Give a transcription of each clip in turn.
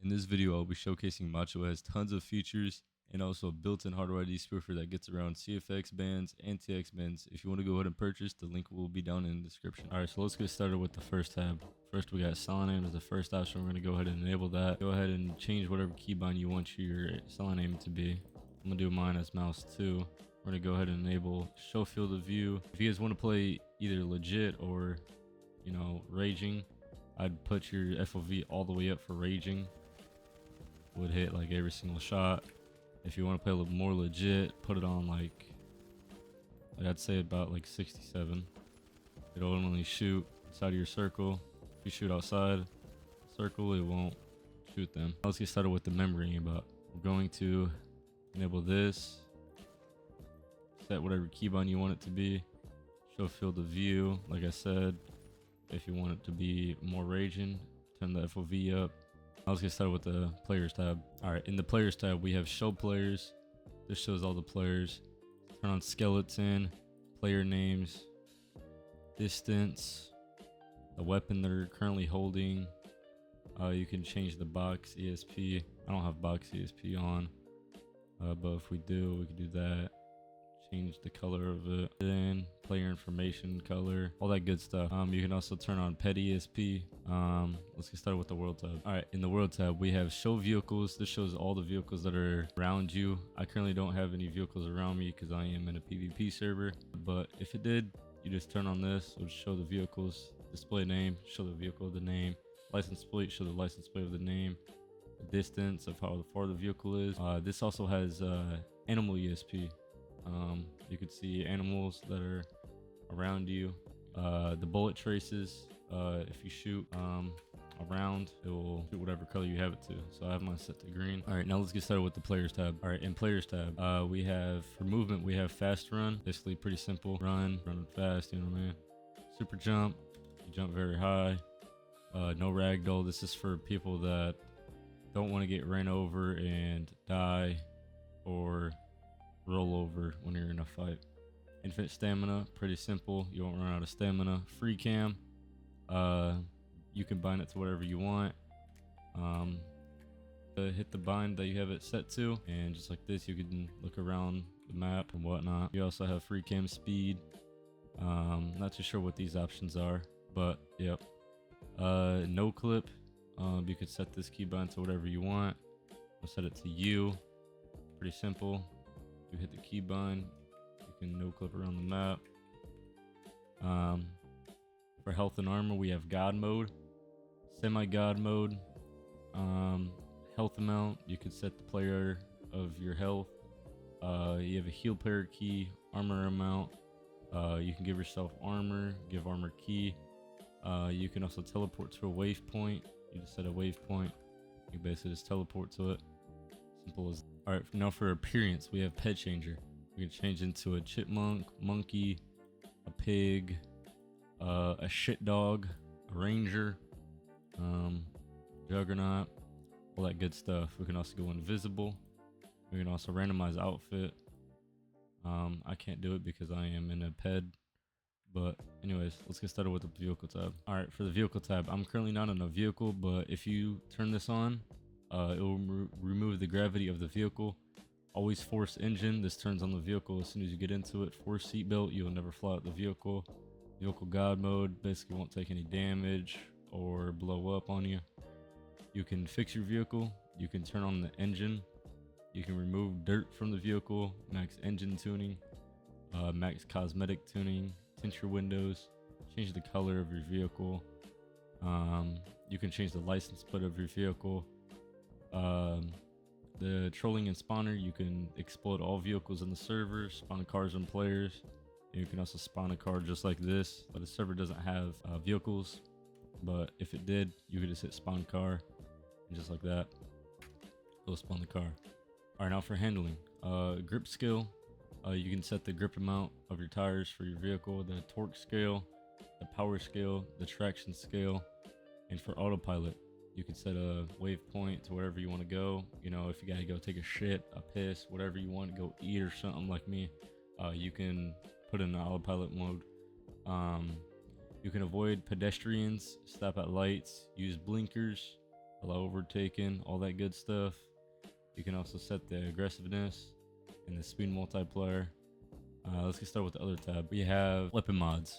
In this video, I'll be showcasing Macho has tons of features and also a built-in hardware ID spoofer that gets around CFX bands and TX bands. If you want to go ahead and purchase, the link will be down in the description. Alright, so let's get started with the first tab. First, we got selling name as the first option. We're going to go ahead and enable that. Go ahead and change whatever keybind you want your selling name to be. I'm going to do mine as mouse 2. We're going to go ahead and enable show field of view. If you guys want to play either legit or, raging, I'd put your FOV all the way up for raging. Would hit like every single shot. If you want to play a little more legit, put it on like I'd say about like 67. It'll only shoot inside of your circle. If you shoot outside circle, it won't shoot them. Let's get started with the memory about. We're going to enable this. Set whatever keybind you want it to be. Show field of view, like I said. If you want it to be more raging, turn the FOV up. Let's get started with the players tab. Alright, in the players tab, we have show players. This shows all the players. Turn on skeleton, player names, distance, the weapon they're currently holding. You can change the box ESP. I don't have box ESP on, but if we do, we can do that. Change the color of it, then player information color, all that good stuff. You can also turn on pet ESP. Let's get started with the world tab. All right, in the world tab, we have show vehicles. This shows all the vehicles that are around you. I currently don't have any vehicles around me because I am in a PvP server, but if it did, you just turn on this. It'll show the vehicles. Display name, show the vehicle, the name. License plate, show the license plate of the name. The distance of how far the vehicle is. This also has animal ESP. You could see animals that are around you. The bullet traces, if you shoot around, it will shoot whatever color you have it to. So I have mine set to green. All right, now let's get started with the players tab. All right, in players tab, we have for movement, we have fast run. Basically pretty simple. Run fast, you know what I mean? Super jump, you jump very high. No ragdoll. This is for people that don't want to get ran over and die or roll over when you're in a fight. Infinite stamina, pretty simple. You won't run out of stamina. Free cam, you can bind it to whatever you want. Hit the bind that you have it set to, and just like this, you can look around the map and whatnot. You also have free cam speed. Not too sure what these options are, but yep. No clip, you could set this keybind to whatever you want. I'll set it to U. Pretty simple. You hit the keybind, you can no clip around the map. For health and armor, we have God mode, semi God mode. Health amount, you can set the player of your health. You have a heal player key, armor amount. You can give yourself armor, give armor key. You can also teleport to a waypoint. You just set a waypoint, you basically just teleport to it. Simple as. Alright, now for appearance, we have pet changer. We can change into a chipmunk, monkey, a pig, a shit dog, a ranger, juggernaut, all that good stuff. We can also go invisible. We can also randomize outfit. I can't do it because I am in a ped. But anyways, let's get started with the vehicle tab. Alright, for the vehicle tab, I'm currently not in a vehicle, but if you turn this on, it will remove the gravity of the vehicle. Always force engine. This turns on the vehicle as soon as you get into it. Force seatbelt. You'll never fly out the vehicle. Vehicle God mode. Basically won't take any damage or blow up on you. You can fix your vehicle. You can turn on the engine. You can remove dirt from the vehicle. Max engine tuning. Max cosmetic tuning. Tint your windows. Change the color of your vehicle. You can change the license plate of your vehicle. The trolling and spawner, you can explode all vehicles in the server, spawn cars and players. You can also spawn a car just like this, but the server doesn't have vehicles. But if it did, you could just hit spawn car, and just like that, it'll spawn the car. Alright, now for handling. Grip skill, you can set the grip amount of your tires for your vehicle, the torque scale, the power scale, the traction scale, and for autopilot, you can set a waypoint to wherever you want to go. If you gotta go take a shit, a piss, whatever you want to go eat or something like me, you can put in the autopilot mode. You can avoid pedestrians, stop at lights, use blinkers, allow overtaking, all that good stuff. You can also set the aggressiveness and the speed multiplier. Let's get started with the other tab. We have weapon mods.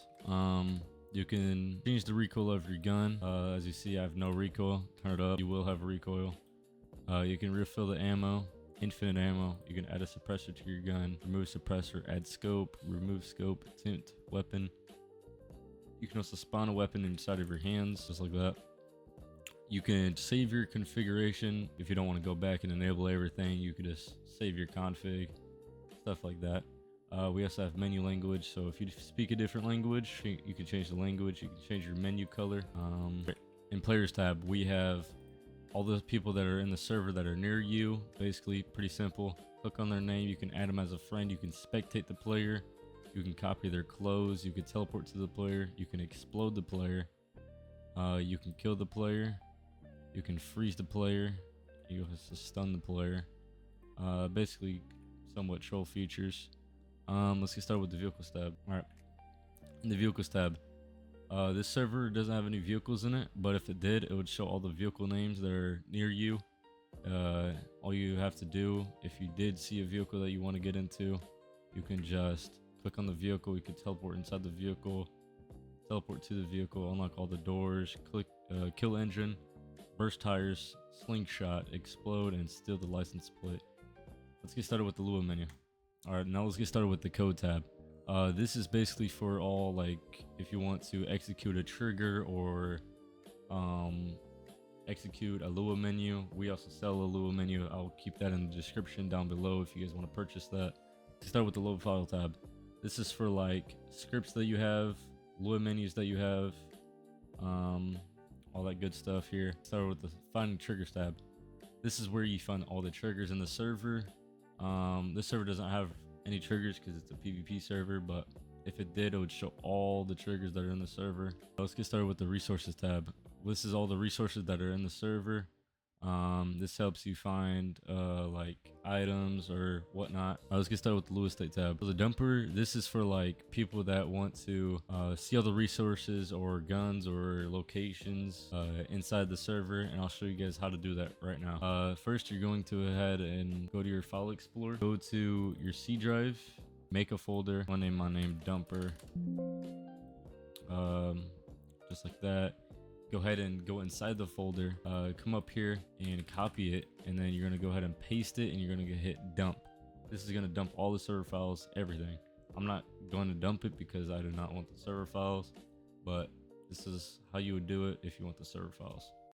You can change the recoil of your gun. As you see, I have no recoil. Turn it up, you will have recoil. You can refill the ammo, infinite ammo. You can add a suppressor to your gun, remove suppressor, add scope, remove scope, tint weapon. You can also spawn a weapon inside of your hands, just like that. You can save your configuration. If you don't want to go back and enable everything, you can just save your config, stuff like that. We also have menu language, so if you speak a different language, you can change the language. You can change your menu color. In players tab, we have all the people that are in the server that are near you. Basically pretty simple. Click on their name, you can add them as a friend, you can spectate the player, you can copy their clothes, you can teleport to the player, you can explode the player, you can kill the player, you can freeze the player, you can stun the player. Basically somewhat troll features. Let's get started with the vehicles tab. Alright, in the vehicles tab, this server doesn't have any vehicles in it, but if it did, it would show all the vehicle names that are near you. All you have to do, if you did see a vehicle that you want to get into, you can just click on the vehicle. You can teleport inside the vehicle, teleport to the vehicle, unlock all the doors, click kill engine, burst tires, slingshot, explode, and steal the license plate. Let's get started with the Lua menu. Alright, now let's get started with the code tab. This is basically for all, like, if you want to execute a trigger or execute a Lua menu. We also sell a Lua menu. I'll keep that in the description down below if you guys want to purchase that. Let's start with the load file tab. This is for like scripts that you have, Lua menus that you have, all that good stuff here. Start with the finding triggers tab. This is where you find all the triggers in the server. This server doesn't have any triggers because it's a PvP server, but if it did, it would show all the triggers that are in the server. Let's get started with the resources tab. This is all the resources that are in the server. This helps you find like items or whatnot. Let's get started with the Lua estate tab. So the dumper, this is for like people that want to see all the resources or guns or locations inside the server, and I'll show you guys how to do that right now. First, you're going to ahead and go to your file explorer, go to your C drive, make a folder. I'll name my name dumper, just like that. Go ahead and go inside the folder, come up here and copy it, and then you're gonna go ahead and paste it, and you're gonna hit dump. This is gonna dump all the server files, everything. I'm not going to dump it because I do not want the server files, but this is how you would do it if you want the server files.